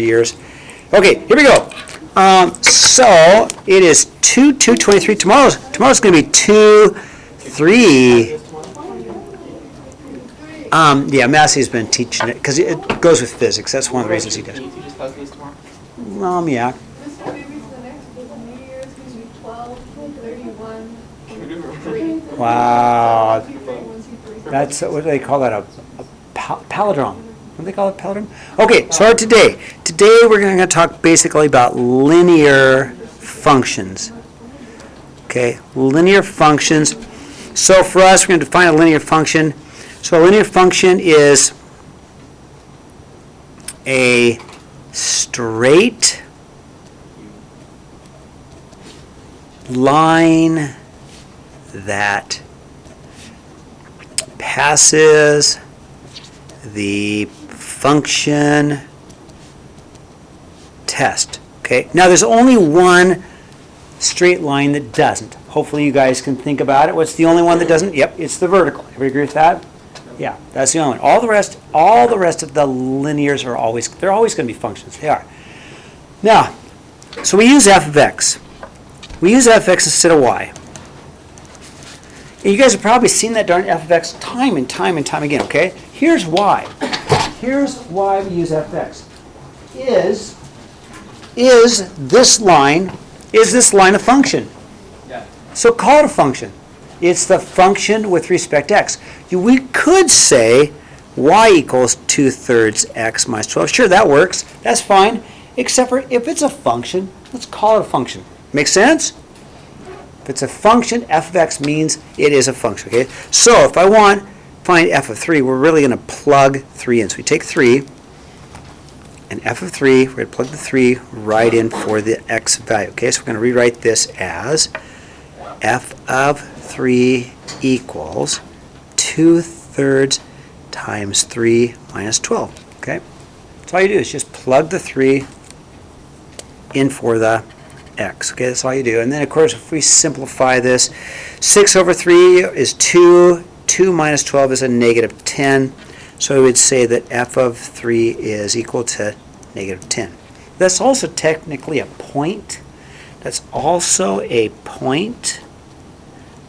years. Okay, here we go. So it is 2/2/23. Tomorrow's going to be 2/3. Yeah, Massey's been teaching it because it goes with physics. That's one of the reasons he does. Can you teach us calculus tomorrow? Yeah. Wow. That's, what do they call that? A palindrome. What do they call it, palindrome? Okay, so today we're going to talk basically about linear functions. Okay, linear functions. So for us, we're going to define a linear function. So a linear function is a straight line that passes the function test. Okay, now there's only one straight line that doesn't. Hopefully you guys can think about it. What's the only one that doesn't? Yep, it's the vertical. Everybody agree with that? Yeah, that's the only one. All the rest of the linears are they're always going to be functions. They are. Now, so we use f of x. We use f of x instead of y. And you guys have probably seen that darn f of x time and time and time again, okay? Here's why. Here's why we use f of x. Is this line a function? Yeah. So call it a function. It's the function with respect to x. We could say y equals 2/3 x minus 12. Sure, that works. That's fine. Except for if it's a function, let's call it a function. Make sense? If it's a function, f of x means it is a function. Okay. So if I find f of 3, we're really going to plug 3 in. So we take 3, and f of 3, we're going to plug the 3 right in for the x value. Okay. So we're going to rewrite this as f of 3 equals 2/3 times 3 minus 12. Okay. So all you do is just plug the 3 in for the x. Okay, that's all you do. And then, of course, if we simplify this, 6 over 3 is 2. 2 minus 12 is a negative 10. So we would say that f of 3 is equal to negative 10. That's also technically a point. That's also a point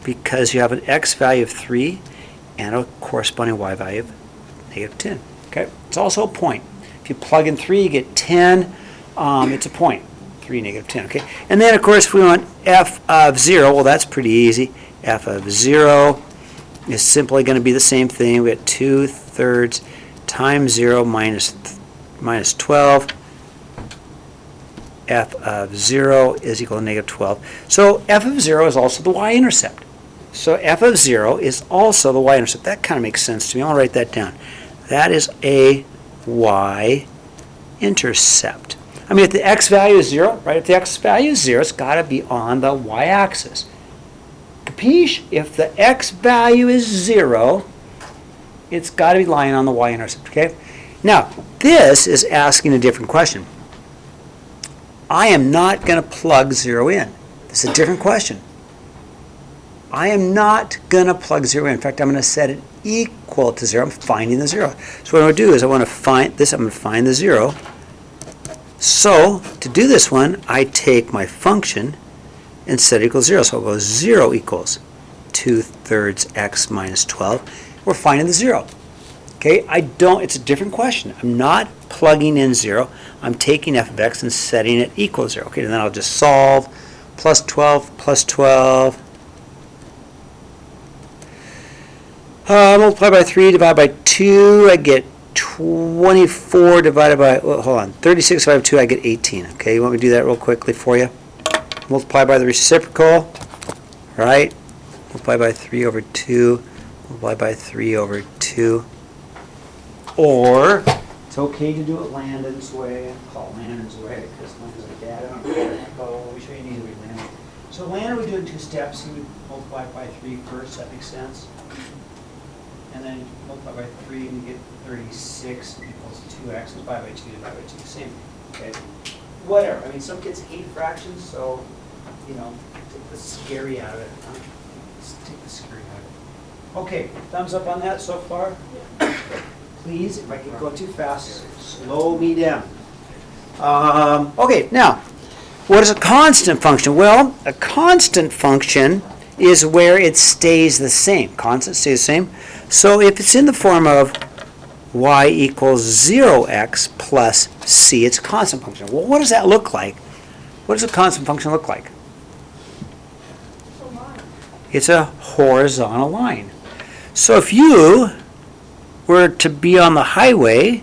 because you have an x value of 3 and a corresponding y value of negative 10. Okay, it's also a point. If you plug in 3, you get 10. It's a point. 3, negative 10. Okay, and then of course we want f of 0. Well, that's pretty easy. F of 0 is simply going to be the same thing. We get 2/3 times 0 minus 12. F of 0 is equal to negative 12. So f of 0 is also the y-intercept. So f of 0 is also the y-intercept. That kind of makes sense to me. I'll write that down. That is a y-intercept. I mean, if the x value is 0, right? If the x value is 0, it's got to be on the y-axis. Capiche? If the x value is 0, it's got to be lying on the y-intercept, okay? Now, this is asking a different question. I am not going to plug 0 in. This is a different question. I am not going to plug 0 in. In fact, I'm going to set it equal to 0. I'm finding the 0. So what I'm going to do is I want to find this. I'm going to find the 0. So to do this one, I take my function and set it equals 0. So I'll go 0 equals 2/3 x minus 12. We're finding the 0. Okay, it's a different question. I'm not plugging in 0. I'm taking f of x and setting it equal to 0. Okay, and then I'll just solve. Plus 12 plus 12. Multiply by 3, divide by 2, I get 24 divided by, hold on, 36 divided by 2, I get 18. Okay, you want me to do that real quickly for you? Multiply by the reciprocal, right? Multiply by 3 over 2, multiply by 3 over 2. Or, it's okay to do it Landon's way. Call it Landon's way, because Landon's like, Dad, I don't care. Oh, we show you need to read Landon. So Landon would do it in 2 steps. He would multiply by 3 first, that makes sense. And then multiply by 3 and you get 36 equals 2x. Divide by 2, divide by 2, same thing. Okay? Whatever. I mean, some kids hate fractions, so, you know, take the scary out of it. Huh? Just take the scary out of it. Okay, thumbs up on that so far? Please, if I keep going too fast, slow me down. Okay, now, what is a constant function? Well, a constant function is where it stays the same. Constant stays the same. So if it's in the form of y equals 0x plus c, it's a constant function. Well, what does that look like? What does a constant function look like? It's a horizontal line. So if you were to be on the highway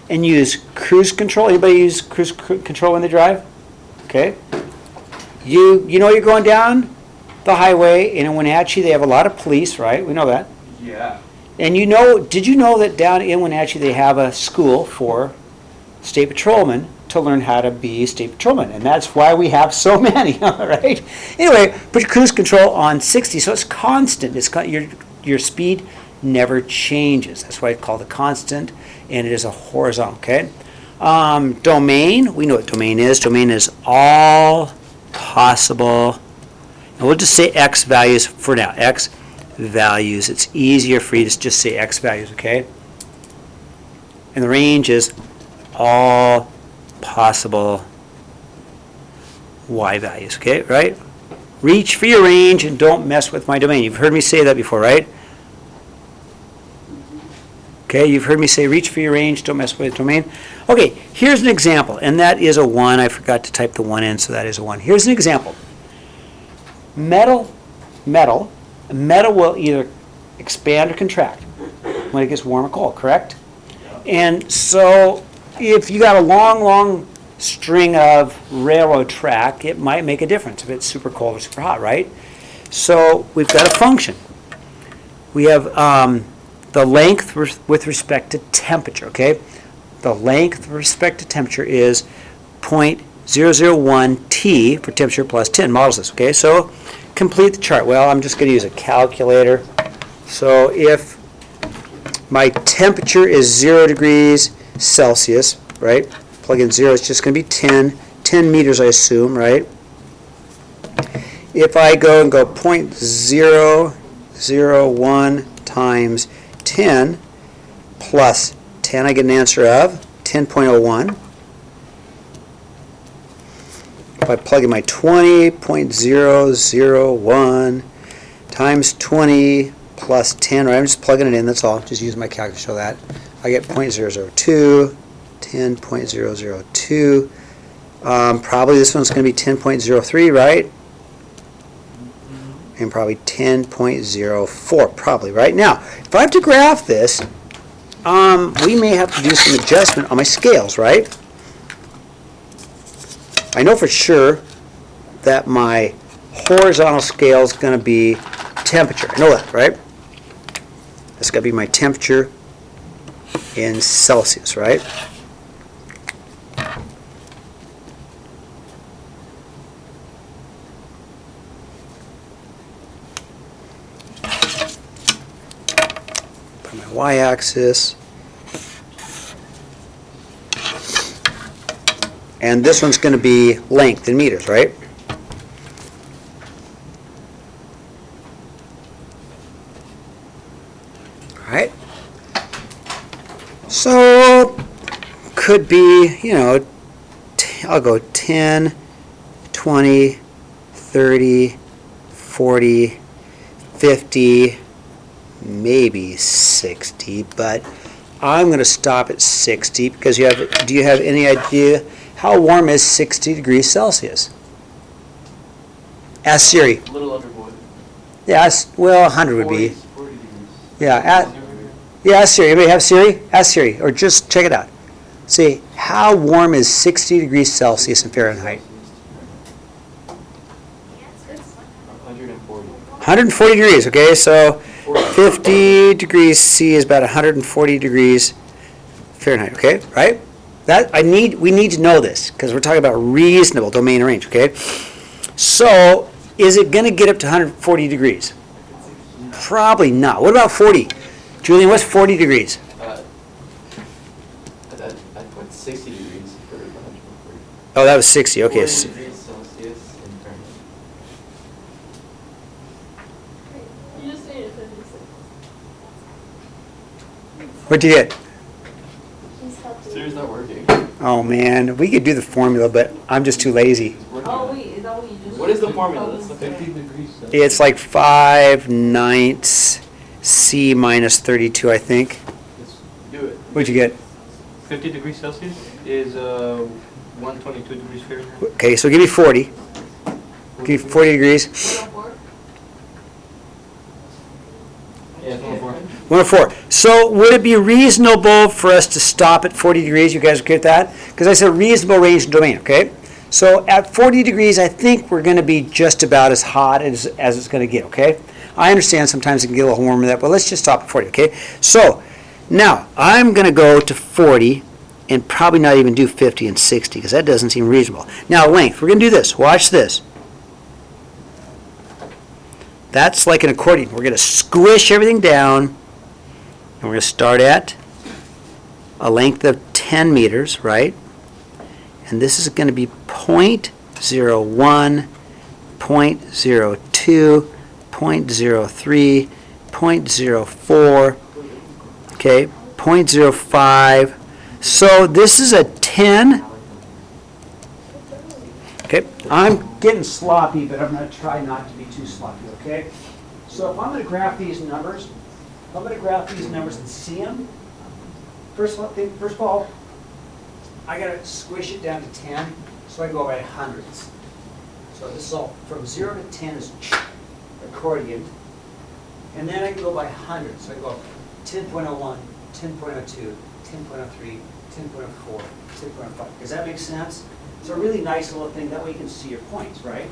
and use cruise control, anybody use cruise control when they drive? Okay. You know you're going down the highway, and in Wenatchee they have a lot of police, right? We know that. Yeah. And did you know that down in Wenatchee they have a school for state patrolmen to learn how to be state patrolmen? And that's why we have so many, right? Anyway, put your cruise control on 60, so it's constant. Your speed never changes. That's why it's called a constant, and it is a horizontal, okay? Domain, we know what domain is. Domain is all possible, and we'll just say x values for now. X values. It's easier for you to just say x values, okay? And the range is all possible y values, okay, right? Reach for your range and don't mess with my domain. You've heard me say that before, right? Okay, you've heard me say reach for your range, don't mess with the domain. Okay, here's an example, and that is a 1. I forgot to type the 1 in, so that is a 1. Here's an example. Metal will either expand or contract when it gets warm or cold, correct? And so if you got a long string of railroad track, it might make a difference if it's super cold or super hot, right? So we've got a function. We have the length with respect to temperature, okay? The length with respect to temperature is 0.001 T for temperature plus 10, models this, okay? So complete the chart. Well, I'm just going to use a calculator. So if my temperature is 0 degrees Celsius, right? Plug in 0, it's just going to be 10 meters, I assume, right? If I go 0.001 times 10 plus 10, I get an answer of 10.01. If I plug in my 20.001 times 20 plus 10, right? I'm just plugging it in, that's all. Just use my calculator to show that. I get 0.002, 10.002. Probably this one's going to be 10.03, right? And probably 10.04, probably, right? Now, if I have to graph this, we may have to do some adjustment on my scales, right? I know for sure that my horizontal scale is going to be temperature. I know that, right? That's going to be my temperature in Celsius, right? Put my y-axis. And this one's going to be length in meters, right? All right. So, could be, I'll go 10, 20, 30, 40, 50, maybe 60, but I'm going to stop at 60 because do you have any idea how warm is 60 degrees Celsius? Ask Siri. A little under boiling. Yeah, well, 100 would be. 40 degrees. Yeah, ask Siri. Anybody have Siri? Ask Siri, or just check it out. See, how warm is 60 degrees Celsius in Fahrenheit? 140. 140 degrees, okay, so 50 degrees C is about 140 degrees Fahrenheit, okay, right? We need to know this because we're talking about reasonable domain range, okay? So, is it going to get up to 140 degrees? Probably not. What about 40? Julian, what's 40 degrees? I'd put 60 degrees for 140. Oh, that was 60, okay. 40 degrees Celsius in Fahrenheit. You just stated 56. What'd you get? Siri's not working. Oh, man, we could do the formula, but I'm just too lazy. Oh, wait, is that what you just? What is the formula? Let's look at 50 it. degrees Celsius. It's like 5/9 C minus 32, I think. Do it. What'd you get? 50 degrees Celsius is 122 degrees Fahrenheit. Okay, so give me 40. Give me 40 degrees. 104? Yeah, it's 104. 104. So would it be reasonable for us to stop at 40 degrees? You guys okay with that? Because I said reasonable range and domain, okay? So at 40 degrees, I think we're going to be just about as hot as it's going to get, okay? I understand sometimes it can get a little warmer than that, but let's just stop at 40, okay? So now I'm going to go to 40 and probably not even do 50 and 60 because that doesn't seem reasonable. Now length, we're going to do this. Watch this. That's like an accordion. We're going to squish everything down, and we're going to start at a length of 10 meters, right? And this is going to be 0.01, 0.02, 0.03, 0.04, okay, 0.05. So this is a 10. Okay, I'm getting sloppy, but I'm going to try not to be too sloppy, okay? So if I'm going to graph these numbers, and see them, first of all, I got to squish it down to 10, so I go by hundreds. So this is all from 0 to 10 is accordion, and then I can go by hundreds. So I go 10.01, 10.02, 10.03, 10.04, 10.05. Does that make sense? It's a really nice little thing. That way you can see your points, right?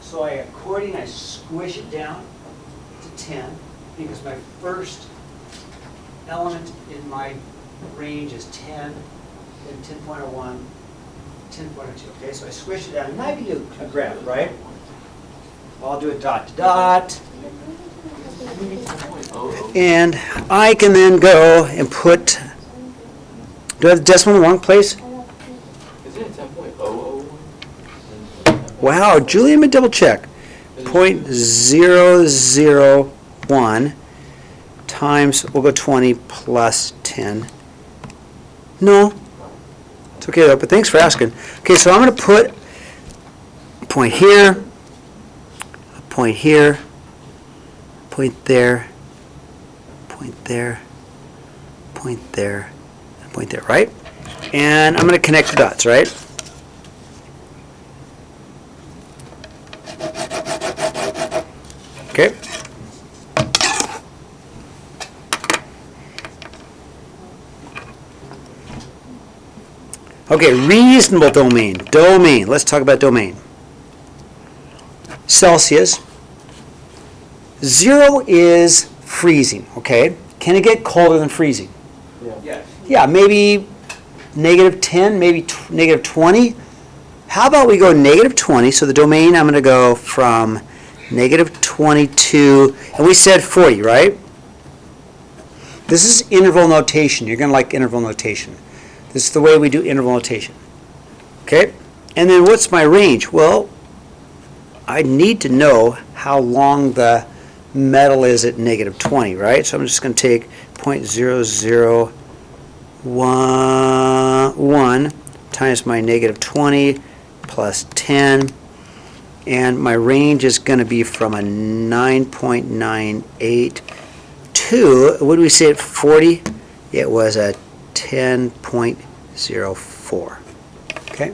So I accordion, I squish it down to 10 because my first element in my range is 10, then 10.01, 10.02. Okay, so I squish it down. And I can do a graph, right? I'll do a dot to dot. And I can then go and put, do I have the decimal in the wrong place? Isn't it 10.001? Wow, Julian, let me double check. 0.001 times, we'll go 20 plus 10. No, it's okay though, but thanks for asking. Okay, so I'm going to put a point here, a point here, point there, point there, point there, and point there, right? And I'm going to connect the dots, right? Okay. Okay, reasonable domain. Domain. Let's talk about domain. Celsius. 0 is freezing, okay? Can it get colder than freezing? Yeah. Yeah, maybe -10, maybe -20. How about we go -20? So the domain, I'm going to go from -22, and we said 40, right? This is interval notation. You're going to like interval notation. This is the way we do interval notation. Okay? And then what's my range? Well, I need to know how long the metal is at -20, right? So I'm just going to take 0.0011 times my -20 plus 10. And my range is going to be from a 9.98 to, what did we say at 40? It was a 10.04. Okay?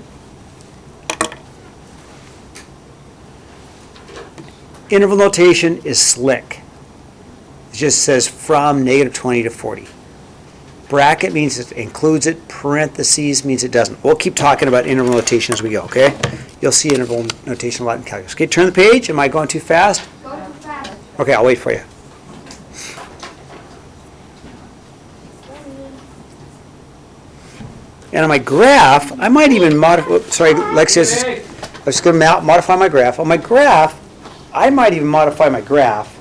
Interval notation is slick. It just says from -20 to 40. Bracket means it includes it. Parentheses means it doesn't. We'll keep talking about interval notation as we go, okay? You'll see interval notation a lot in calculus. Okay, turn the page. Am I going too fast? Go too fast. Okay, I'll wait for you. And on my graph, I might even modify, sorry, Lexius, I was going to modify my graph. On my graph, I might even modify my graph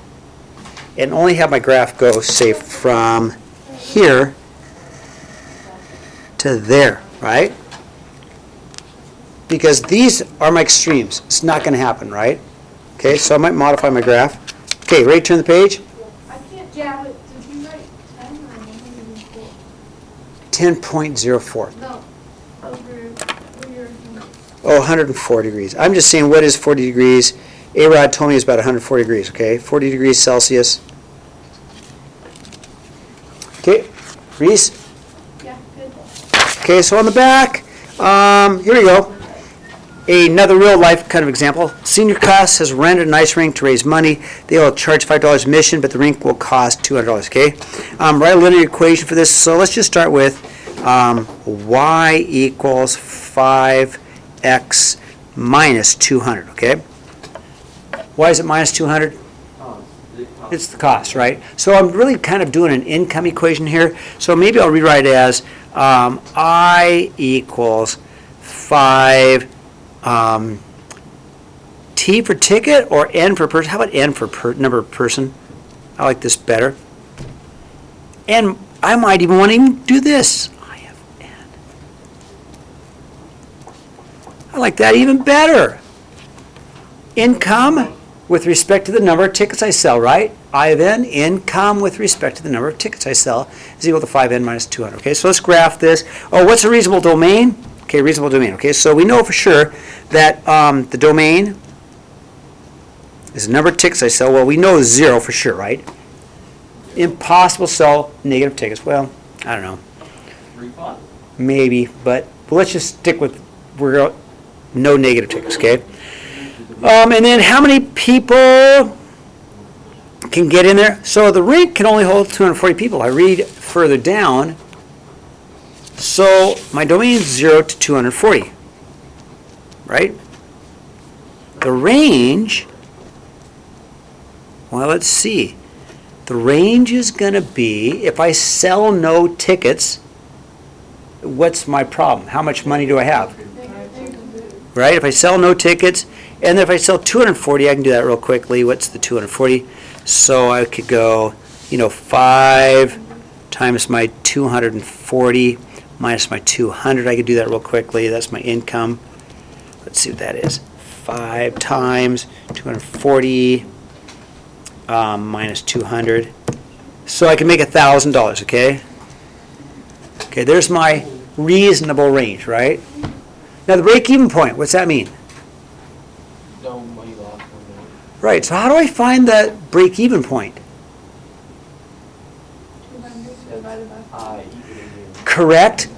and only have my graph go, say, from here to there, right? Because these are my extremes. It's not going to happen, right? Okay, so I might modify my graph. Okay, ready to turn the page? I can't, yeah, but did you write 10 or 104? 10.04. No. Oh, Oh, 104 degrees. I'm just saying, what is 40 degrees? A-Rod told me it's about 140 degrees, okay? 40 degrees Celsius. Okay, Reese? Yeah, good. Okay, so on the back, here we go. Another real life kind of example. Senior Class has rented an ice rink to raise money. They will charge $5 admission, but the rink will cost $200, okay? Write a linear equation for this. So let's just start with y equals 5x minus 200, okay? Why is it minus 200? It's the cost, right? So I'm really kind of doing an income equation here. So maybe I'll rewrite it as I equals 5 T for ticket or N for person. How about N for number of person? I like this better. And I might even want to even do this. I have N. I like that even better. Income with respect to the number of tickets I sell, right? I of N, income with respect to the number of tickets I sell is equal to 5N minus 200. Okay, so let's graph this. Oh, what's a reasonable domain? Okay, reasonable domain. Okay, so we know for sure that the domain is the number of tickets I sell. Well, we know 0 for sure, right? Impossible to sell negative tickets. Well, I don't know. Refund. Maybe, but let's just stick with no negative tickets, okay? And then how many people can get in there? So the rink can only hold 240 people. I read further down. So my domain is 0 to 240, right? The range, well, let's see. The range is going to be, if I sell no tickets, what's my problem? How much money do I have? Right? If I sell no tickets, and then if I sell 240, I can do that real quickly. What's the 240? So I could go, 5 times my 240 minus my 200. I could do that real quickly. That's my income. Let's see what that is. 5 times 240 minus 200. So I can make $1,000, okay? Okay, there's my reasonable range, right? Now the break-even point, what's that mean? No money lost. Right, so how do I find that break-even point? 200 divided by 5. Correct?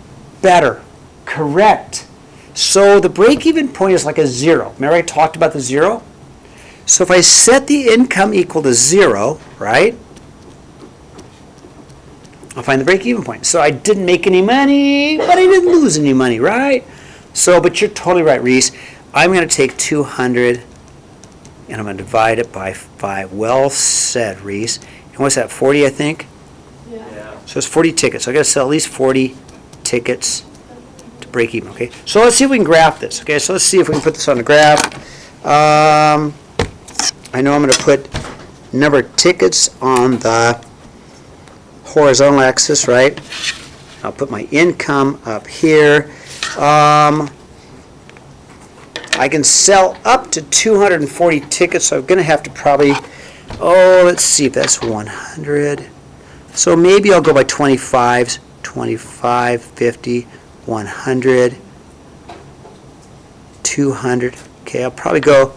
Better. Correct. So the break-even point is like a 0. Remember I talked about the 0? So if I set the income equal to 0, right? I'll find the break-even point. So I didn't make any money, but I didn't lose any money, right? So, but you're totally right, Reese. I'm going to take 200 and I'm going to divide it by 5. Well said, Reese. And what's that, 40, I think? Yeah. So it's 40 tickets. So I got to sell at least 40 tickets to break even, okay? So let's see if we can graph this, okay? So let's see if we can put this on the graph. I know I'm going to put number of tickets on the horizontal axis, right? I'll put my income up here. I can sell up to 240 tickets, so I'm going to have to probably, let's see if that's 100. So maybe I'll go by 25s, 25, 50, 100, 200. Okay, I'll probably go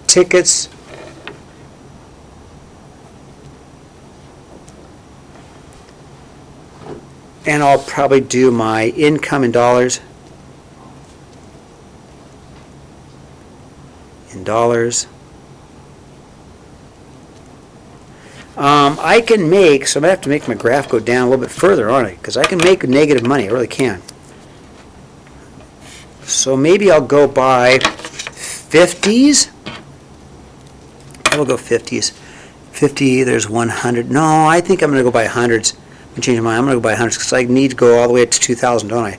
tickets. And I'll probably do my income in dollars. In dollars. I can make, so I'm going to have to make my graph go down a little bit further, aren't I? Because I can make negative money, I really can. So maybe I'll go by 50s. I will go 50s. 50, there's 100. No, I think I'm going to go by hundreds. I'm changing my mind. I'm going to go by hundreds because I need to go all the way up to 2,000, don't I?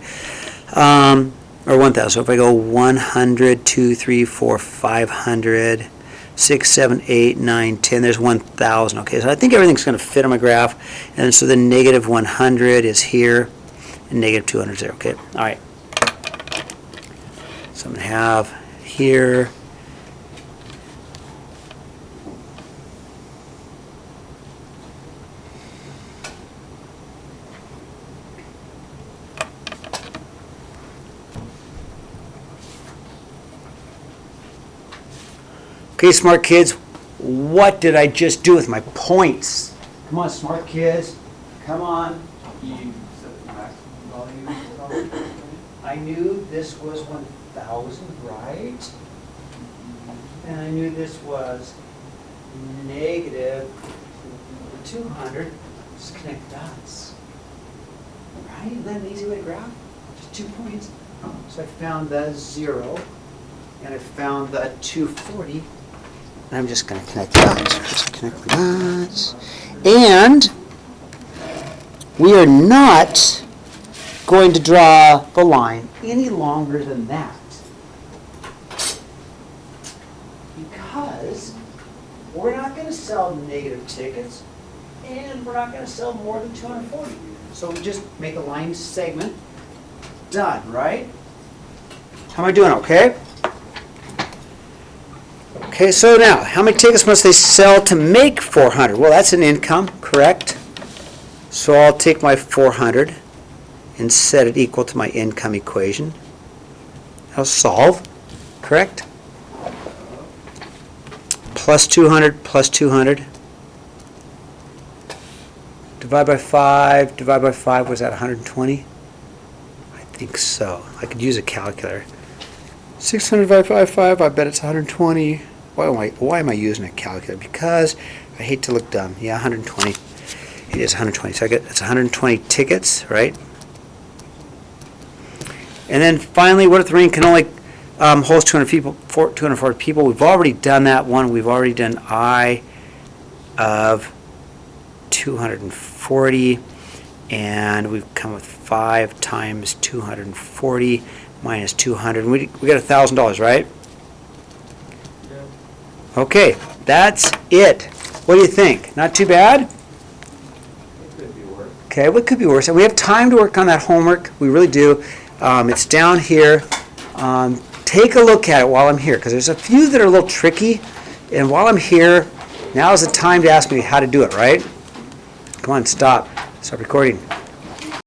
Or 1,000. So if I go 100, 2, 3, 4, 500, 6, 7, 8, 9, 10, there's 1,000. Okay, so I think everything's going to fit on my graph. And so the negative 100 is here, and negative 200 is there. Okay, all right. So I'm going to have here. Okay, smart kids, what did I just do with my points? Come on, smart kids. Come on. You set the maximum value. I knew this was 1,000, right? And I knew this was negative 200. Just connect dots. Right? Isn't that an easy way to graph? Just 2 points. So I found the 0, and I found the 240. And I'm just going to connect the dots. Just connect the dots. And we are not going to draw the line any longer than that. Because we're not going to sell negative tickets, and we're not going to sell more than 240. So we just make a line segment. Done, right? How am I doing, okay? Okay, so now, how many tickets must they sell to make 400? Well, that's an income, correct? So I'll take my 400 and set it equal to my income equation. I'll solve, correct? Plus 200, plus 200. Divide by 5, was that 120? I think so. I could use a calculator. 600 divided by 5, I bet it's 120. Why am I using a calculator? Because I hate to look dumb. Yeah, 120. It is 120. So it's 120 tickets, right? And then finally, what if the ring can only holds 240 people? We've already done that one. We've already done I of 240, and we've come with 5 times 240 minus 200. We got $1,000, right? Yeah. Okay, that's it. What do you think? Not too bad? It could be worse. Okay, what could be worse? We have time to work on that homework. We really do. It's down here. Take a look at it while I'm here, because there's a few that are a little tricky. And while I'm here, now is the time to ask me how to do it, right? Come on, stop. Stop recording.